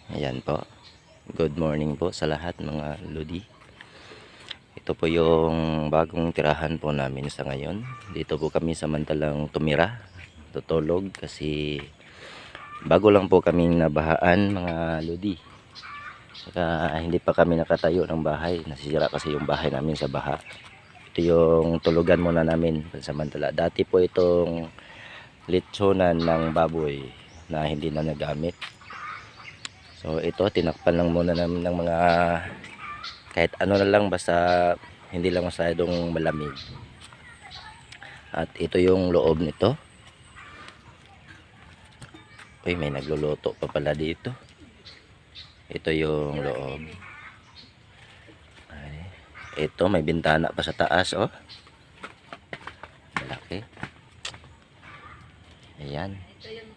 Ayan po. Good morning po sa lahat mga lodi. Ito po yung bagong tirahan po namin sa ngayon. Dito po kami samantalang tumira, tutulog kasi bago lang po kaming nabahaan mga lodi. Saka hindi pa kami nakatayo ng bahay. Nasisira kasi yung bahay namin sa baha. Ito yung tulugan muna namin samantala. Dati po itong litsonan ng baboy na hindi na nagamit. So ito tinakpan lang muna namin ng mga kahit ano na lang basta hindi lang masyadong malamig. At ito yung loob nito. Uy, may nagluluto pa pala dito. Ito yung loob. Ay, ito may bintana pa sa taas oh. Malaki. Ayan.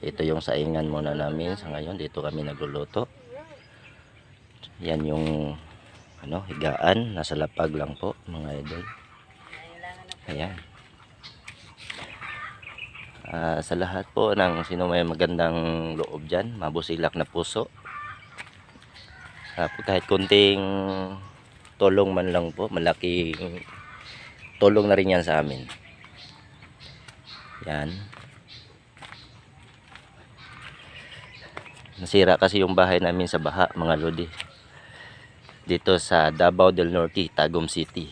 Ito yung saingan muna namin sa ngayon. Dito kami nagluluto. Yan yung higaan. Nasa lapag lang po mga idol. Ayan. Sa lahat po ng sino may magandang loob dyan, mabusilak na puso. Kahit kunting tulong man lang po, malaking tulong na rin yan sa amin. Yan. Nasira kasi yung bahay namin sa baha mga lodi. Dito sa Davao del Norte, Tagum City.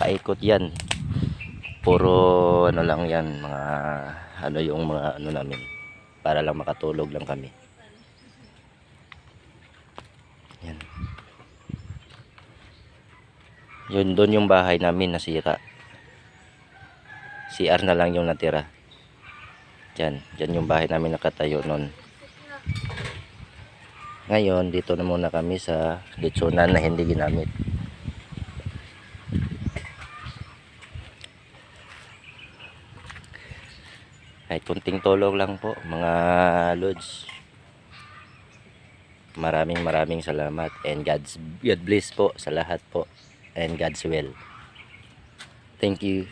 Paikot yan. Puro lang yan, mga yung mga namin. Para lang makatulog lang kami. Yan. Yun doon yung bahay namin nasira. CR na lang yung natira. Diyan yung bahay namin nakatayo noon. Ngayon, dito na muna kami sa litsunan na hindi ginamit. Kahit kunting tulong lang po, mga lods. Maraming salamat and God bless po sa lahat po and God's will. Thank you.